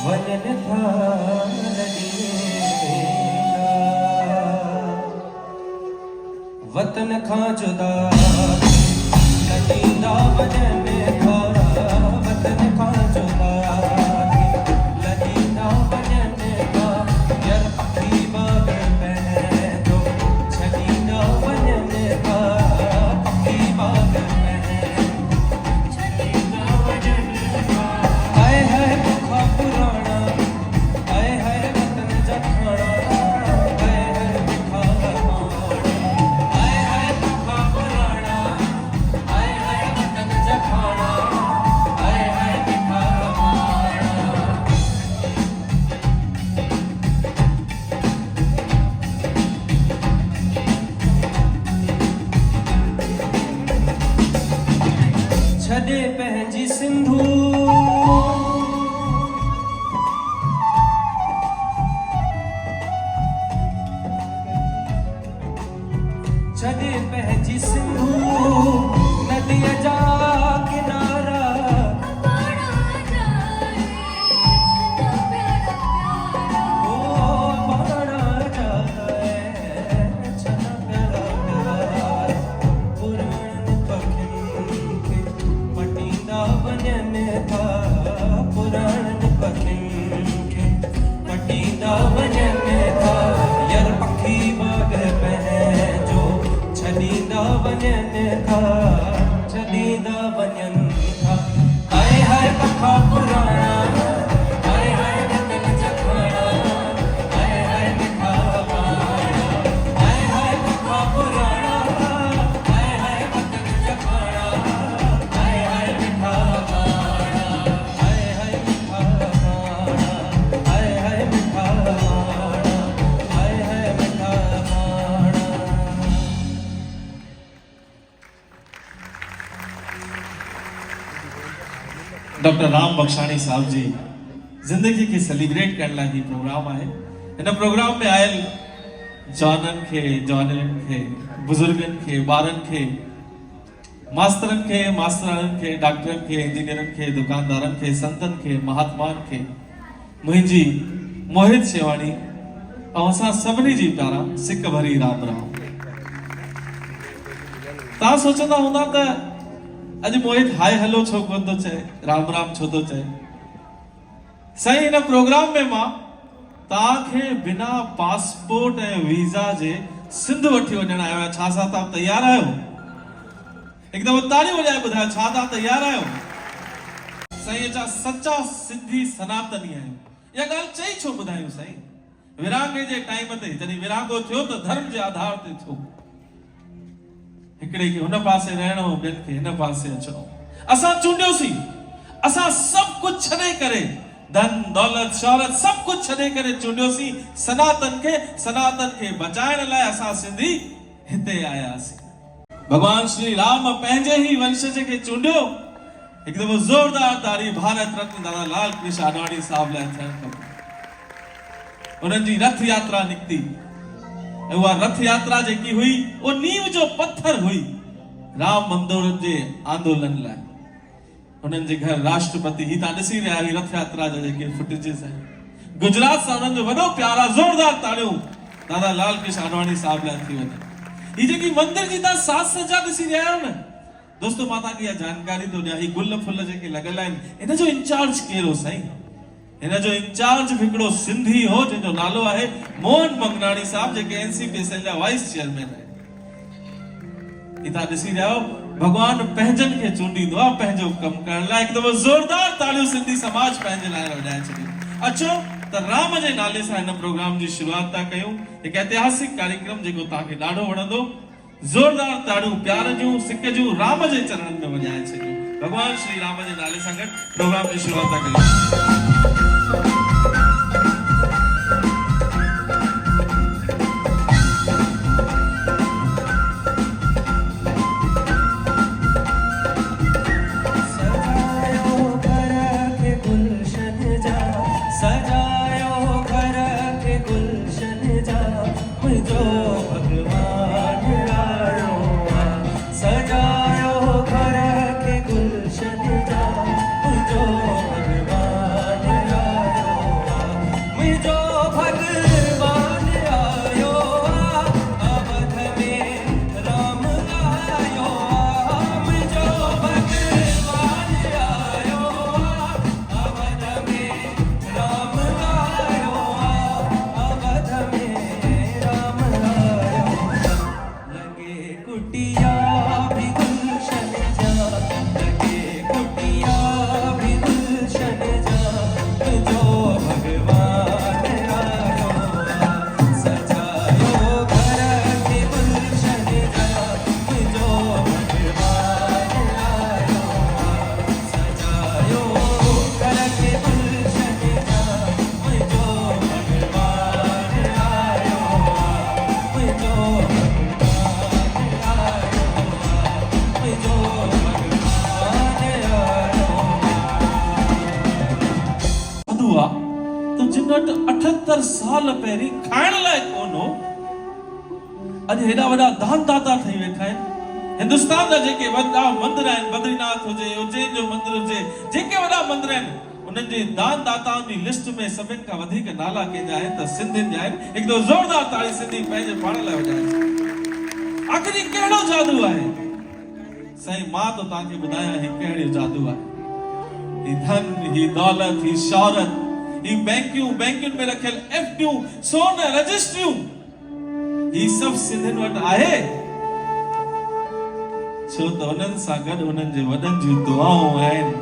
वजन था वतन खां जुदा लजीदा वजन था वतन खां जुदा लजीदा वजन था यार अखी बाग पहनो छजीदा वजन था अखी बाग छजीदा वजन था हाय हाय दुखा पुराना हाय हाय वतन जखाना छॾे पंहिंजी सिंधू छॾे पंहिंजी सिंधू नदीअ जा किनारा छॾींदा वञनि था छॾींदा वञनि था हाय हाय पखा पुराणा हाय हाय वतन जखाना हाय हाय मिठा पाणा हाय हाय पखा पुराणा हाय हाय वतन जखाना हाय हाय मिठा पाणा हाय हाय मिठा पाणा हाय हाय मिठा पाणा हाय हाय मिठा पाणा। डॉक्टर राम बख्शाणी साहब जी जिंदगी के सेलिब्रेट करण लाइ ही प्रोग्राम है। इन प्रोग्राम में आयल जवाननि खे जवाननि खे बुजुर्गनि खे ॿारनि खे मास्तरनि खे मास्तराणियुनि खे डॉक्टरनि खे इंजीनियरनि खे दुकानदारनि खे संतनि खे महात्माउनि खे मुंहिंजी मोहित शेवाणी ऐं असां सभिनी जी प्यारा सिक भरी राम राम। तव्हां सोचंदा हूंदा त अज मोहित हाय हेलो छो कोन थो चए राम राम छो थो चए। साईं इन प्रोग्राम में मां तव्हांखे बिना पासपोर्ट ऐं वीज़ा जे सिंध वठी वञण आयो आहियां। छा असां तव्हां तयार आहियो? हिकु दफ़ो तालियूं वॼाए ॿुधायो छा तव्हां तयार आहियो? साईं असां सच्चा सिंधी सनातनी आहियूं। इहा ॻाल्हि चई छो ॿुधायूं साईं? विरांगे जे टाइम ते जॾहिं विरांगो थियो त धर्म जे आधार ते थियो। हिकिड़े खे हुन पासे रहणो ॿियनि खे हिन पासे अचणो। असां चूंडियोसीं असां सभु कुझु छॾे करे धन दौलत शौहरत सभु कुझु छॾे करे चूंडियोसीं सनातन खे बचाइण लाइ असां सिंधी हिते आयासीं। भगवान श्री राम पंहिंजे ई वंशज खे चूंडियो। हिकु दफ़ो ज़ोरदार ताड़ी भारत रत्न दादा लाल कृष्ण आडवाणी साहब लाइ थियणु खपे। उन्हनि जी रथ यात्रा निकिती। उहा रथ यात्रा जेकी हुई वो नींव जो पत्थर हुई राम मंदिर जे आंदोलन लाइ। उन्हनि जे घर राष्ट्रपति ही तव्हां ॾिसी रहिया ही रथ यात्रा जा जेके फुटेजेस आहिनि। गुजरात सां उन्हनि जो वॾो प्यारा ज़ोरदार ताड़ियूं दादा लाल कृष्ण आडवाणी साहब लाइ थी वञे। ही जेकी मंदिर जी तव्हां साज सजा ॾिसी रहिया आहियो न दोस्तो, मां तव्हांखे इहा जानकारी थो ॾियां। ही गुल फुल जेके लॻल आहिनि हिन जो इंचार्ज केरु हो साईं? हिन जो इंचार्ज हिकिड़ो सिंधी हो जंहिंजो नालो आहे मोहन मंगनाणी साहब, जेके NCPSL जा वाइस चेयरमैन आहिनि। तव्हां ॾिसी रहिया आहियो भगवान पंहिंजनि खे चूंडींदो आहे पंहिंजो कमु करण लाइ। हिकु दफ़ो ज़ोरदार तालियूं सिंधी समाज पंहिंजे लाइ वॼाए छॾियो। अचो त राम जे नाले सां हिन प्रोग्राम जी शुरूआत था कयूं। हिकु ऐतिहासिक कार्यक्रम जेको तव्हांखे ॾाढो वणंदो। ज़ोरदार ताड़ियूं प्यार जूं सिक जूं राम जे चरणनि में वॼाए छॾियो। भगवान श्री राम जे नाले सां गॾु प्रोग्राम जी शुरूआत था कयूं। सजायो घर के गुलशन जा जो भगवान जादू आ तो जिन वटि 78 साल पहिरीं खाइण लाइ कोन हो, अॼु हेॾा वॾा दान दाता ठही वेठा आहिनि। हिंदुस्तान जा जेके वॾा मंदिर आहिनि, बद्रीनाथ हुजे, उज्जैन जो मंदिर हुजे, जेके वॾा मंदिर आहिनि, उन्हनि जे दान दाताउनि जी लिस्ट में सभिनि खां वधीक नाला कंहिंजा आहिनि त सिंधियुनि जा आहिनि। हिकु दफ़ो ज़ोरदार ताड़ी सिंधी पंहिंजे पाण लाइ वॼाइनि। आख़िर ही कहिड़ो जादू आहे? साईं मां तो तव्हांखे ॿुधायां ही कहिड़ो जादू आहे। ही धन, ही दौलत, ही शौहरत, ही बैंकुनि में रखियल एफडियूं, सोन रजिस्ट्रियूं, ही सभु सिंधियुनि वटि आहे। छो त उन्हनि सां गॾु उन्हनि जे वॾनि जूं दुआऊं आहिनि,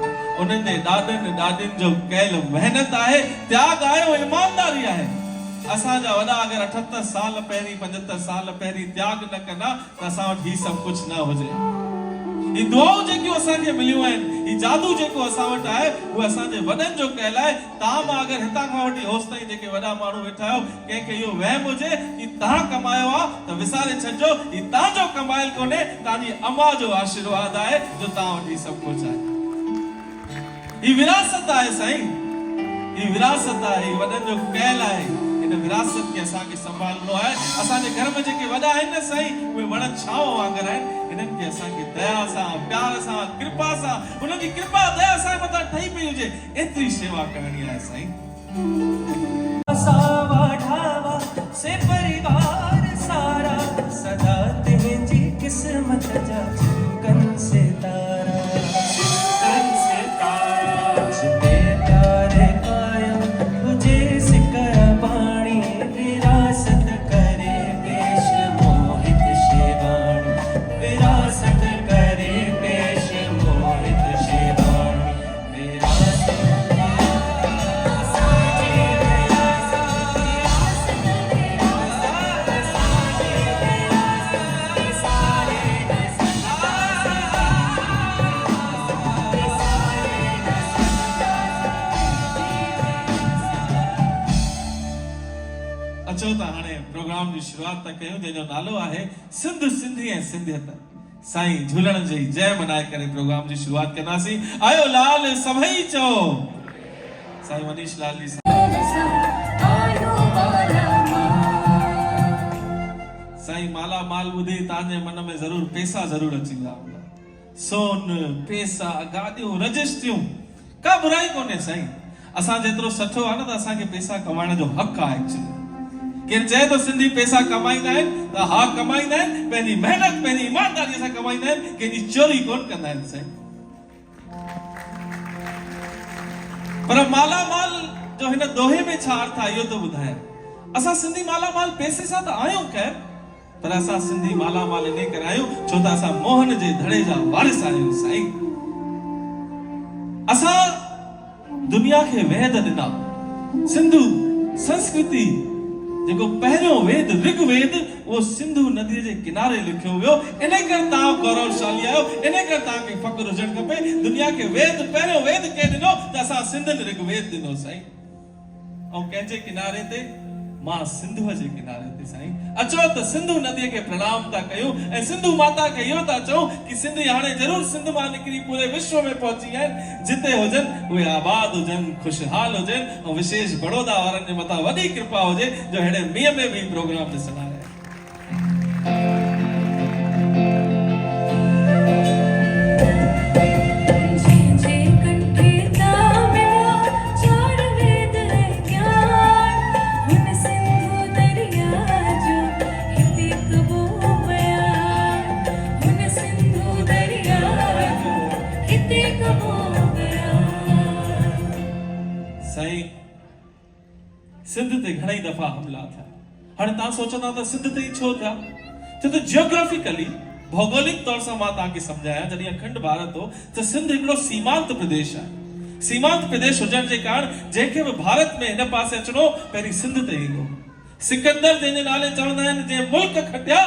उन्हनि जे ॾाॾनि ॾाॾियुनि जो कयल महिनत आहे, त्याग आहे, ईमानदारी आहे। असांजा वॾा अगरि 78 साल पहिरीं, 75 साल पहिरीं त्याग न कंदा त असां वटि ही सभु कुझु न हुजे। ही दुआऊं जेकियूं असांखे मिलियूं आहिनि, ही जादू जेको असां वटि आहे, उहो असांजे वॾनि जो कयल आहे। तव्हां मां अगरि हितां खां वठी होसि ताईं जेके वॾा माण्हू वेठा आहियो, कंहिंखे इहो वहम हुजे कि तव्हां कमायो आहे त विसारे छॾिजो, ही तव्हांजो कमायल कोन्हे, तव्हांजी अम्मा जो आशीर्वाद आहे जो तव्हां वटि सभु कुझु आहे। ही विरासत आहे साईं, ही विरासत आहे, ही वॾनि जो कयल आहे। इन विरासत खे असांखे संभालणो आहे। असांजे घर में जेके वॾा आहिनि न साईं, उहे वण छांव वांगुरु आहिनि। इन्हनि खे असांखे दया सां, प्यार सां, कृपा सां, उन्हनि जी कृपा दया असांजे मथां ठही पई हुजे, एतिरी शेवा करणी आहे साईं। से परिवार सारा सदा तेजी किस्मत जा कन से तारा, कन से तारा ते प्यारे कायम तुझे सिकर पानी, विरासत करे पेश मोहित शेवाणी, विरासत करे पेश मोहित शेवाणी, विरासत अचो त हाणे प्रोग्राम जी शुरुआत था कयूं, जंहिंजो नालो आहे सिंध सिंधी ऐं सिंधियत। साईं झूलण जी जय मनाए करे प्रोग्राम जी शुरुआत कंदासीं। आयो लाल सभई चओ। साईं मनीष लाल जी साईं माला माल ॿुधी तव्हांजे मन में ज़रूर पैसा ज़रूर अची विया हूंदा। सोन, पैसा, गाॾियूं, रजिस्ट्रियूं, का बुराई कोन्हे साईं। असां जेतिरो सठो आहे न त असांखे पैसा कमाइण जो हक़ आहे। एक्चुअली केरु चए तो सिंधी पैसा कमाईंदा आहिनि त हा कमाईंदा आहिनि, पंहिंजी मेहनत, पंहिंजी ईमानदारीअ सां कमाईंदा आहिनि, कंहिंजी चोरी कोन कंदा आहिनि साईं। पर माला माल जो हिन दोहे में छा अर्थ आहे इहो तो ॿुधायां। असां सिंधी माला माल पैसे सां त आहियूं ख़ैर, पर असां सिंधी माला माल इन करे आहियूं छो त असां मोहन जे धड़े जा वारिस आहियूं साईं। असां दुनिया खे वेद ॾिना। सिंधु संस्कृति जेको पहिरियों वेद ऋग्वेद वो सिंधु नदीअ जे किनारे लिखियो वियो। इन करे तव्हां गौरवशाली आहियो, इन करे तव्हांखे फ़ख्रु हुजणु खपे। दुनिया खे वेद पहिरियों वेद कंहिं ॾिनो त असां सिंधियुनि ऋग्वेद ॾिनो साईं। ऐं कंहिंजे किनारे ते? मां सिंधुअ जे किनारे ते साईं। अचो त सिंधु नदीअ खे प्रणाम था कयूं ऐं सिंधु माता खे इहो था चऊं कि सिंधी हाणे ज़रूर सिंध मां निकिरी पूरे विश्व में पहुची आहिनि। जिते हुजनि उहे आबाद हुजनि, खुशहाल हुजनि ऐं विशेष बड़ौदा वारनि जे मथां वॾी कृपा हुजे जो हेड़े मींहं में बि प्रोग्राम ॾिसंदा आहिनि। सिंध ते घणई दफ़ा हमला थिया। हाणे तव्हां सोचंदा त सिंध ते ई छो थिया? छो त जियोग्राफिकली भौगोलिक तौर सां मां तव्हांखे सम्झायां, जॾहिं अखंड भारत हो त सिंध हिकिड़ो सीमांत प्रदेश आहे। सीमांत प्रदेश हुजण जे कारण जंहिंखे बि भारत में हिन पासे अचणो पहिरीं सिंध ते ईंदो। सिकंदर जंहिंजे नाले चवंदा आहिनि जंहिं मुल्क खटिया,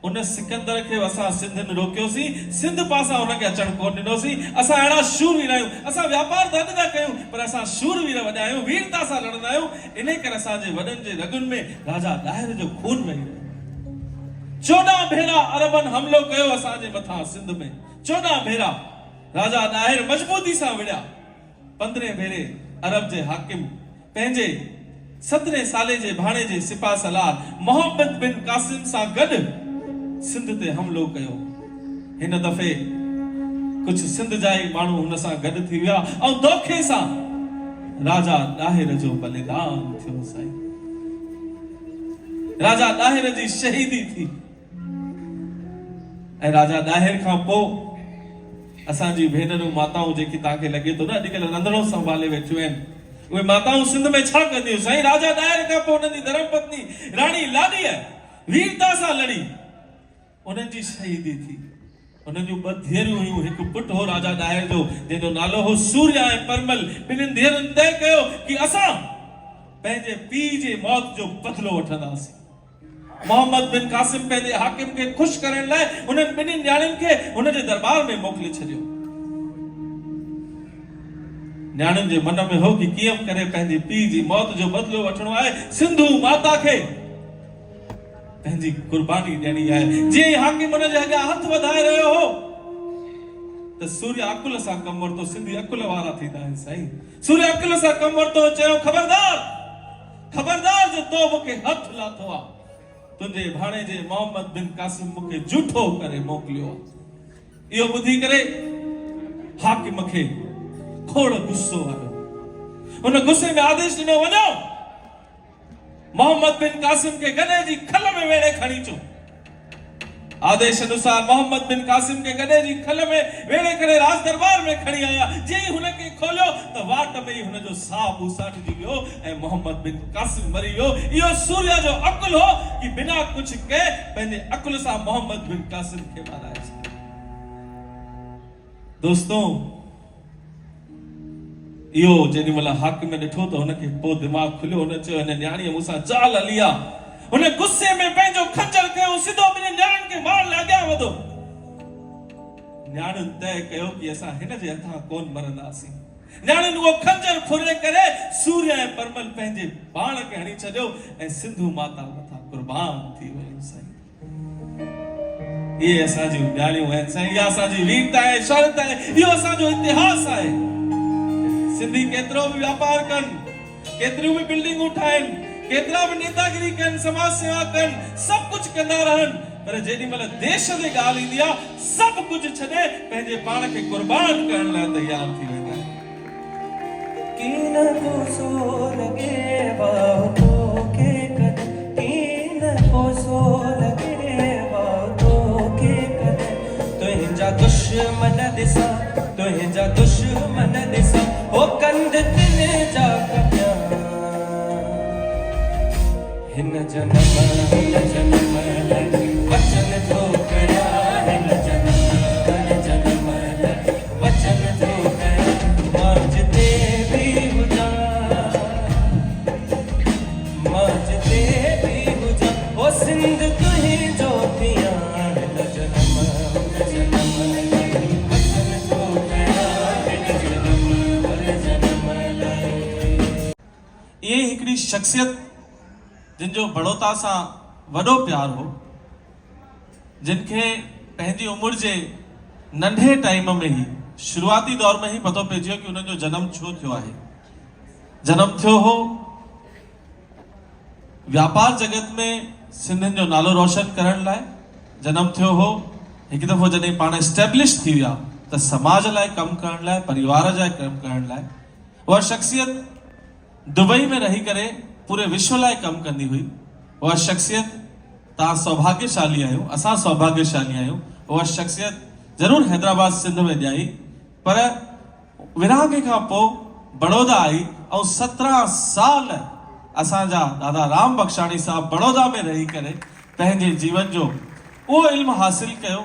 उन सिकंदर खे असां सिंधियुनि रोकियोसीं। सिंध पासां हुनखे अचणु कोन ॾिनोसीं। असां अहिड़ा शूरवीर आहियूं। असां वापार धंध था कयूं पर असां शूरवीर वॾा आहियूं, वीरता सां लड़ंदा आहियूं। इन करे असांजे वॾनि जे रगुनि में राजा ॾाहिर जो खून वही रहियो। 14 भेरा अरबनि हमलो कयो असांजे मथां सिंध में। 14 भेरा राजा ॾाहिर मजबूती सां विड़िया। 15 भेरे अरब जे हाकिम पंहिंजे 17 साले जे भाणे जे सिपा सलार मोहम्मद बिन कासिम सां गॾु सिंध ते हमलो कयो। हिन दफ़े कुछ सिंध जा ई माण्हू हुन सां गॾु थी विया ऐं दोखे सां राजा ॾाहिर जो बलिदान थियो। साईं राजा ॾाहिर जी शहीदी थी ऐं राजा ॾाहिर खां पोइ असांजी भेनरूं माताऊं जेकी तव्हांखे लॻे थो न अॼुकल्ह रंधिणो संभाले वेठियूं आहिनि, उहे माताऊं सिंध में छा कंदियूं? साईं राजा ॾाहिर खां पोइ उन्हनि जी धर्म पत्नी राणी लाडीअ वीरता सां लड़ी, उन्हनि जी शहीदी थी। उन्हनि जूं ॿ धीअरूं हुयूं, हिकु पुटु हो राजा ॾाहिर जो जंहिंजो नालो हो सूर्या ऐं परमल। ॿिन्हिनि धीअरुनि तय कयो कि असां पंहिंजे पीउ जे मौत जो बदिलो वठंदासीं। मोहम्मद बिन कासिम पंहिंजे हाकिम खे ख़ुशि करण लाइ उन्हनि ॿिन्हिनि न्याणियुनि खे हुन जे दरबार में मोकिले छॾियो। न्याणियुनि जे मन में हो कि कीअं करे पंहिंजे पीउ जी मौत जो बदिलो वठणो आहे, सिंधू माता खे पंहिंजी कुर्बानी ॾियणी आहे। जीअं हाकिम हुन जे अॻियां हथ वधाए रहियो हो त सूर्य अकुल सां कमु वरितो। सिंधी अकुल वारा थींदा आहिनि साईं। सूर्य अकुल सां कमु वरितो, चयो खबरदार खबरदार जो तो मूंखे हथ लाथो आहे, तुंहिंजे भाणे जे मोहम्मद बिन कासिम मूंखे झूठो करे मोकिलियो आहे। इहो ॿुधी करे हाकिम खे खोड़ गुस्सो आयो। हुन गुस्से में आदेश ॾिनो, वञो मोहम्मद बिन कासिम के गधे जी खल में वेड़े खणी अचो। आदेश अनुसार मोहम्मद बिन कासिम के गधे जी खल में वेड़े करे राज दरबार में खणी आया। जे ही हुनखे खोलियो त वाट में ही हुनजो साह उसाटजी वियो ऐं मोहम्मद बिन कासिम मरी वियो। इहो सूर्य जो अकुल हो कि बिना कुछ के पंहिंजे अकुल सां मोहम्मद बिन कासिम खे माराए छॾियो। दोस्तों, इहो जेॾी महिल हाकिम ॾिठो त हुनखे पोइ दिमाग़ खुलियो। हुन चयो हिन न्याणीअ मूंसां जाल हली आहे। हुन गुस्से में पंहिंजो खंजर खयो, सिधो ॿिन्हिनि न्याणियुनि खे मारण लाइ अॻियां वधो। न्याणियुनि तय कयो कि असां हिन जे हथां कोन मरंदासीं। न्याणियुनि उहो खंजर फुरे करे सूर्य ऐं परमल पंहिंजे बाण खे हणी छॾियो ऐं सिंधू माता मथां कुर्बान थी वयूं। साईं इहे असांजूं न्याणियूं आहिनि साईं। इहा असांजी वीरता आहे, शौर्यत आहे, इहो असांजो इतिहास आहे। सिंधी केतिरो बि वापार कनि, केतिरियूं बि बिल्डिंगूं ठाहिनि, केतिरा बि नेतागिरी कनि, समाज सेवा कनि, सभु कुछ कंदा रहनि, पर जेॾी महिल देश जी ॻाल्हि ईंदी आहे सभु कुछ छॾे पंहिंजे पाण खे कुर्बान करण लाइ तयार थी वेंदा आहिनि। कीन को सो लगे बातों के कद, कीन को सो लगे बातों के कद, तुंहिंजा दुश्मन ॾिसां, तुंहिंजा दुश्मन ॾिसां, ओ कंध तिन जा कपिया। हिन जन्म वचन थो कया, हिन जन्म वचन थो कया, मां जिते भी हुजां, मां जिते भी हुजां, ओ सिंध तुंहिंजो थियां। हिन जन्म वचन थो कया, हिन जन्म ये हिकड़ी शख्सियत जिनजो बड़ौता सां वॾो प्यार हो, जिनखे पंहिंजी उमिरि जे नंढे टाइम में ही शुरुआती दौर में ही पतो पइजी वियो कि उनजो जन्म छो थियो आहे। जन्म थियो हो व्यापार जगत में सिंधियुनि जो नालो रोशन करण लाइ। जन्म थियो हो हिकु दफ़ो जॾहिं पाण एस्टेब्लिश थी विया त समाज लाइ कमु करण लाइ, परिवार जा कमु करण लाइ। उहा शख्सियत दुबई में रही करे पूरे विश्व लाइ कमु कंदी हुई। उहा शख्सियत, तव्हां सौभाग्यशाली आहियो, असां सौभाग्यशाली आहियूं। उहा शख्सियत ज़रूरु हैदराबाद सिंध में ॼाई, पर विरहाङे खां पोइ बड़ौदा आई ऐं 17 साल असांजा दादा राम बख्शाणी साहब बड़ौदा में रही करे पंहिंजे जीवन जो उहो इल्मु हासिल कयो।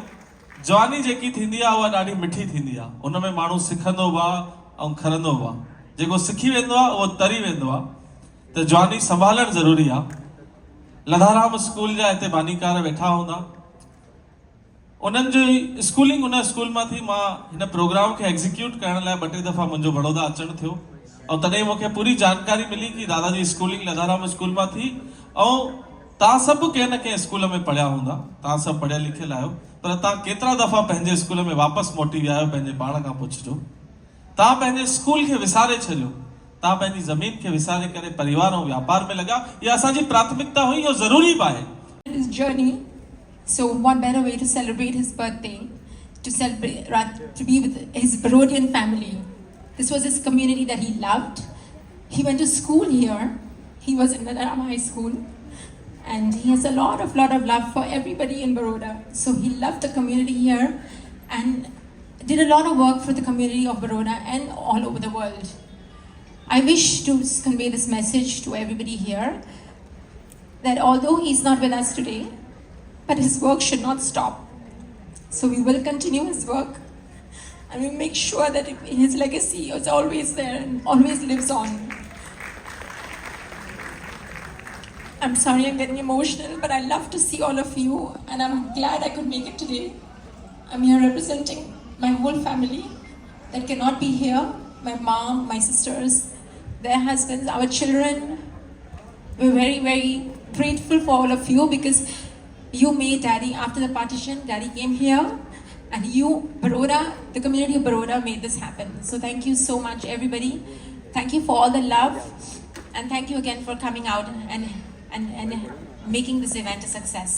जवानी जेकी थींदी आहे उहा ॾाढी मिठी थींदी आहे, उन में माण्हू सिखंदो बि आहे ऐं खरंदो बि आहे। जेको सिखी वेंदो आहे उहो तरी वेंदो आहे। त जवानी संभालणु ज़रूरी आहे। लधाराम स्कूल जा हिते बानीकार वेठा हूंदा, उन्हनि जी स्कूलिंग उन स्कूल मां थी। मां हिन प्रोग्राम खे एग्जीक्यूट करण लाइ 2-3 दफ़ा मुंहिंजो बड़ौदा अचणु थियो ऐं तॾहिं मूंखे पूरी जानकारी मिली कि दादा जी स्कूलिंग लधाराम स्कूल मां थी। ऐं तव्हां सभु कंहिं न कंहिं स्कूल में पढ़िया हूंदा, तव्हां सभु पढ़ियल लिखियल आहियो, पर तव्हां केतिरा दफ़ा पंहिंजे स्कूल में वापसि मोटी विया आहियो? पंहिंजे पाण खां पुछिजो। तव्हां पंहिंजे स्कूल खे विसारे छॾियो, तव्हां पंहिंजी ज़मीन खे विसारे करे परिवार ऐं व्यापार में लॻा, इहा असांजी प्राथमिकता हुई, इहो ज़रूरी बि आहे। His journey, so what better way to celebrate his birthday, to be with his Barodian family. This was his community that he loved. He went to school here. He was in Nadarama High School, and he has a lot of love for everybody in Baroda. So he loved the community here and did a lot of work for the community of Baroda and all over the world. I wish to convey this message to everybody here, that although he's not with us today, but his work should not stop. So we will continue his work, and we make sure that his legacy is always there and always lives on. I'm sorry I'm getting emotional, but I love to see all of you, and I'm glad I could make it today. I'm here representing my whole family that cannot be here, my mom, my sisters, their husbands, our children. We're very, very grateful for all of you, because you made Daddy, after the partition, Daddy came here, and you, Baroda, the community of Baroda made this happen. So thank you so much, everybody. Thank you for all the love, and thank you again for coming out and making this event a success.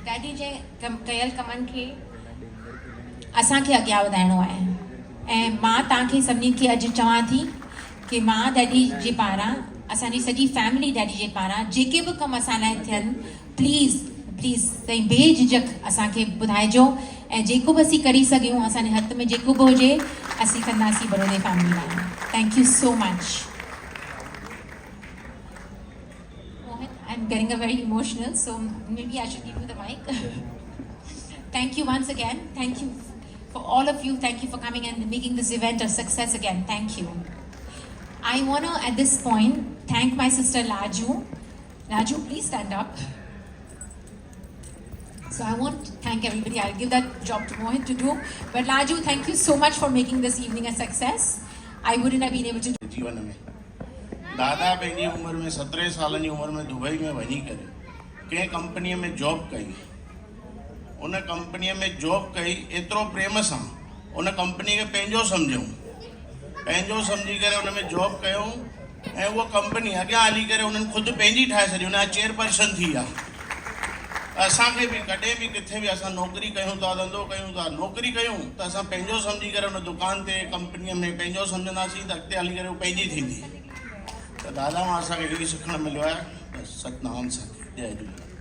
डैडी जे कयल कमनि खे असांखे अॻियां वधाइणो आहे, ऐं मां तव्हांखे सभिनी खे अॼु चवां थी कि मां डैडी जे पारां, असांजी सॼी फैमिली डैडी जे पारां जेके बि कम असां लाइ थियनि, प्लीज़ प्लीज़ साईं बेझिझक असांखे ॿुधाइजो, ऐं जेको बि असीं करी सघूं, असांजे हथ में जेको बि हुजे असीं कंदासीं बड़ौदे फैमिली लाइ। Thank you so much. I'm getting a very emotional, so maybe I should give you the mic. Thank you once again. Thank you for all of you. Thank you for coming and making this event a success again. Thank you. I want to, at this point, thank my sister Laju. Laju, please stand up. So I want to thank everybody. I'll give that job to Mohit to do. But Laju, thank you so much for making this evening a success. I wouldn't have been able to do जीवन में दादा पंहिंजी उम्र में 17 साल की उम्र में दुबई में वही करे कंहिं कंपनीअ में जॉब कई, उन कंपनीअ में जॉब कई, एतिरो प्रेम सां उन कंपनी खे पंहिंजो सम्झूं, पंहिंजो सम्झी करे उन में जॉब कयूं, ऐं उहा कंपनी अॻियां हली करे उन्हनि ख़ुदि पंहिंजी ठाहे छॾी, उन जा चेयरपर्सन थी विया। असांखे बि कॾहिं बि किथे बि असां नौकिरी कयूं था, धंधो कयूं था, नौकिरी कयूं त असां पंहिंजो सम्झी करे उन दुकान ते कंपनीअ में पंहिंजो सम्झंदासीं त अॻिते हली करे उहा पंहिंजी थींदी। त दादा मां असांखे इहो सिखणु मिलियो आहे। सतनाम साखी, जय झूलेलाल।